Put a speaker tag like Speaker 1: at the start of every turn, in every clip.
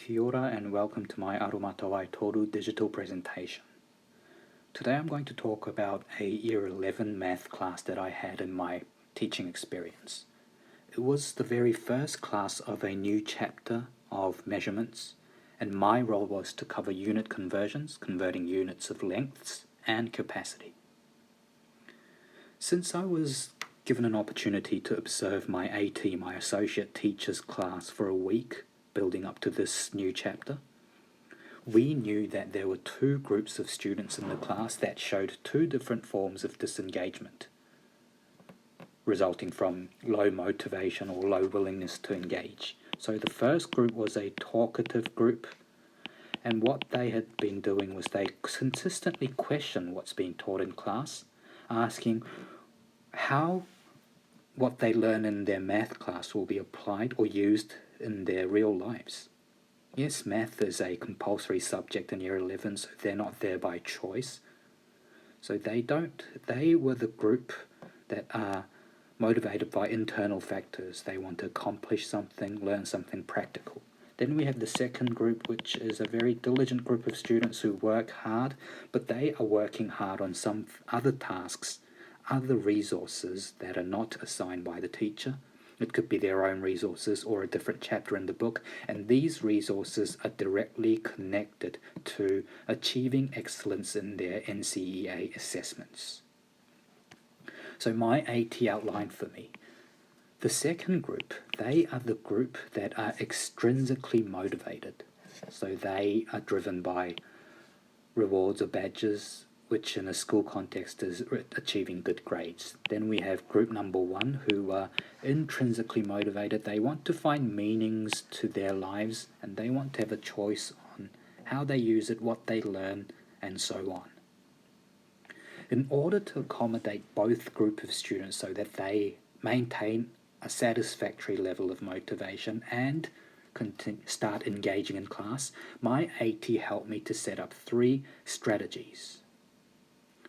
Speaker 1: Kia ora and welcome to my Aromatawai Toru digital presentation. Today I'm going to talk about a Year 11 math class that I had in my teaching experience. It was the very first class of a new chapter of measurements, and my role was to cover unit conversions, converting units of lengths and capacity. Since I was given an opportunity to observe my AT, my associate teacher's class, for a week, building up to this new chapter, we knew that there were two groups of students in the class that showed two different forms of disengagement, resulting from low motivation or low willingness to engage. So the first group was a talkative group, and what they had been doing was they consistently questioned what's being taught in class, asking how what they learn in their math class will be applied or used in their real lives. Yes, math is a compulsory subject in Year 11, so they're not there by choice. So they were the group that are motivated by internal factors. They want to accomplish something, learn something practical. Then we have the second group, which is a very diligent group of students who work hard, but they are working hard on some other tasks, other resources that are not assigned by the teacher. It could be their own resources or a different chapter in the book, and these resources are directly connected to achieving excellence in their NCEA assessments. So my AT outlined for me. The second group, they are the group that are extrinsically motivated. So they are driven by rewards or badges, which in a school context is achieving good grades. Then we have group number one, who are intrinsically motivated. They want to find meanings to their lives, and they want to have a choice on how they use it, what they learn, and so on. In order to accommodate both groups of students so that they maintain a satisfactory level of motivation and start engaging in class, my AT helped me to set up 3 strategies.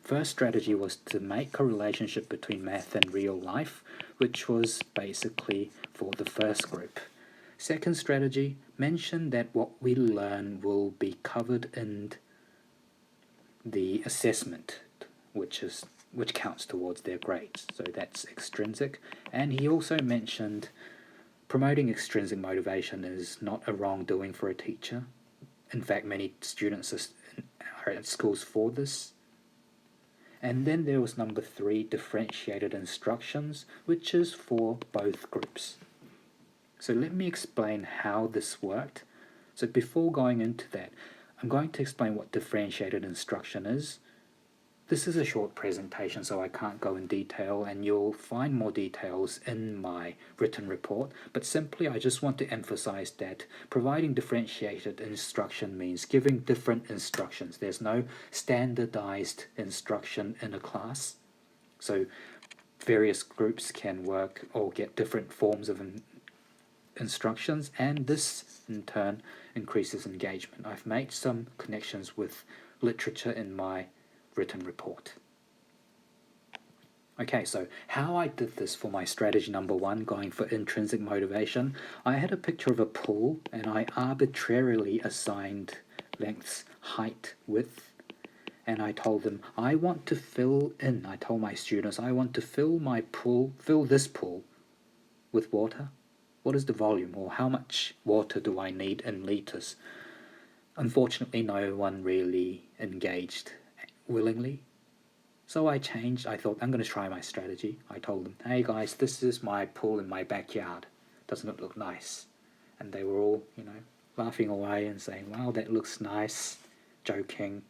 Speaker 1: First strategy was to make a relationship between math and real life, which was basically for the first group. Second strategy mentioned that what we learn will be covered in the assessment, which counts towards their grades. So that's extrinsic. And he also mentioned promoting extrinsic motivation is not a wrongdoing for a teacher. In fact, many students are at schools for this. And then there was number 3, differentiated instructions, which is for both groups. So let me explain how this worked. So before going into that, I'm going to explain what differentiated instruction is. This is a short presentation, so I can't go in detail, and you'll find more details in my written report, but simply I just want to emphasize that providing differentiated instruction means giving different instructions. There's no standardized instruction in a class, so various groups can work or get different forms of instructions, and this in turn increases engagement. I've made some connections with literature in my written report. Okay, so how I did this for my strategy number 1, going for intrinsic motivation, I had a picture of a pool and I arbitrarily assigned lengths, height, width, and I told them, I told my students, I want to fill this pool with water. What is the volume, or how much water do I need in liters? Unfortunately, no one really engaged willingly. So I thought, I'm going to try my strategy. I told them, hey guys, this is my pool in my backyard. Doesn't it look nice? And they were all, laughing away and saying, wow, that looks nice, joking.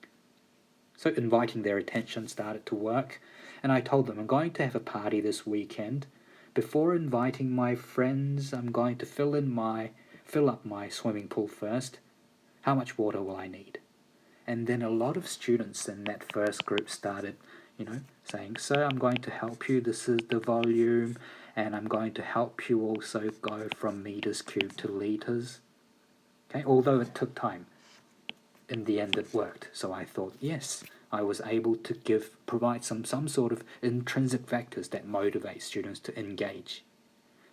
Speaker 1: So inviting their attention started to work. And I told them, I'm going to have a party this weekend. Before inviting my friends, I'm going to fill up my swimming pool first. How much water will I need? And then a lot of students in that first group started, saying, so I'm going to help you, this is the volume, and I'm going to help you also go from meters cubed to liters. Okay, although it took time, in the end it worked. So I thought, yes, I was able to provide some sort of intrinsic factors that motivate students to engage.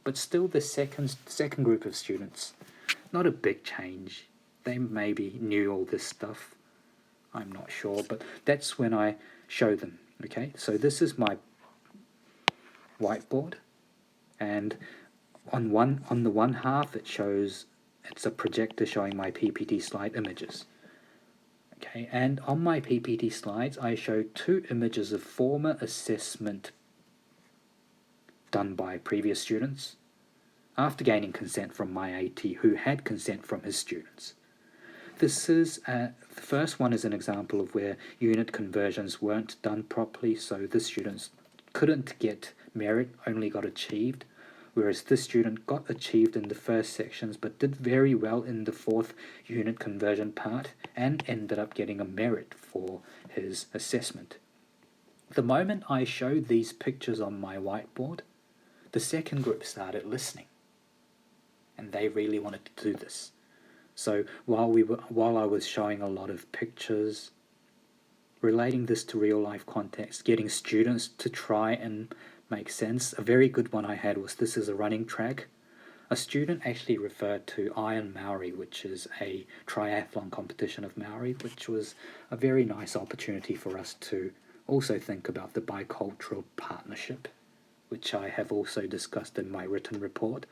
Speaker 1: But still the second group of students, not a big change. They maybe knew all this stuff. I'm not sure, but that's when I show them. Okay, so this is my whiteboard, and on the one half it's a projector showing my PPT slide images. Okay, and on my PPT slides I show 2 images of former assessment done by previous students after gaining consent from my AT who had consent from his students. This is the first one is an example of where unit conversions weren't done properly, so the students couldn't get merit, only got achieved, whereas this student got achieved in the first sections but did very well in the 4th unit conversion part and ended up getting a merit for his assessment. The moment I showed these pictures on my whiteboard, the second group started listening, and they really wanted to do this. So while I was showing a lot of pictures, relating this to real life context, getting students to try and make sense, a very good one I had was this is a running track. A student actually referred to Iron Maori, which is a triathlon competition of Maori, which was a very nice opportunity for us to also think about the bicultural partnership, which I have also discussed in my written report.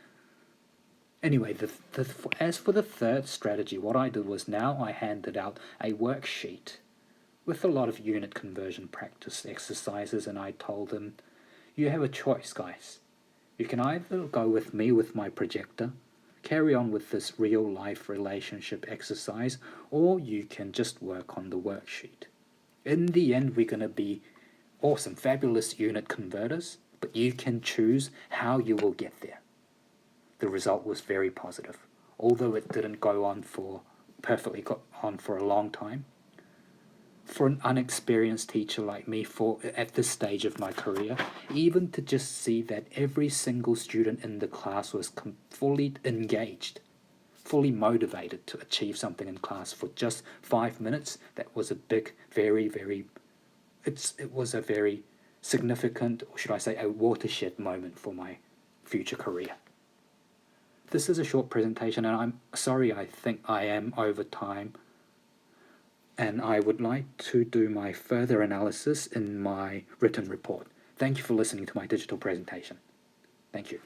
Speaker 1: Anyway, as for the third strategy, what I did was now I handed out a worksheet with a lot of unit conversion practice exercises, and I told them, you have a choice, guys. You can either go with me with my projector, carry on with this real life relationship exercise, or you can just work on the worksheet. In the end, we're going to be awesome, fabulous unit converters, but you can choose how you will get there. The result was very positive, although it didn't go on for a long time. For an unexperienced teacher like me, at this stage of my career, even to just see that every single student in the class was fully engaged, fully motivated to achieve something in class for just 5 minutes, that was a big, it was a very significant, or should I say, a watershed moment for my future career. This is a short presentation, and I'm sorry I think I am over time, and I would like to do my further analysis in my written report. Thank you for listening to my digital presentation. Thank you.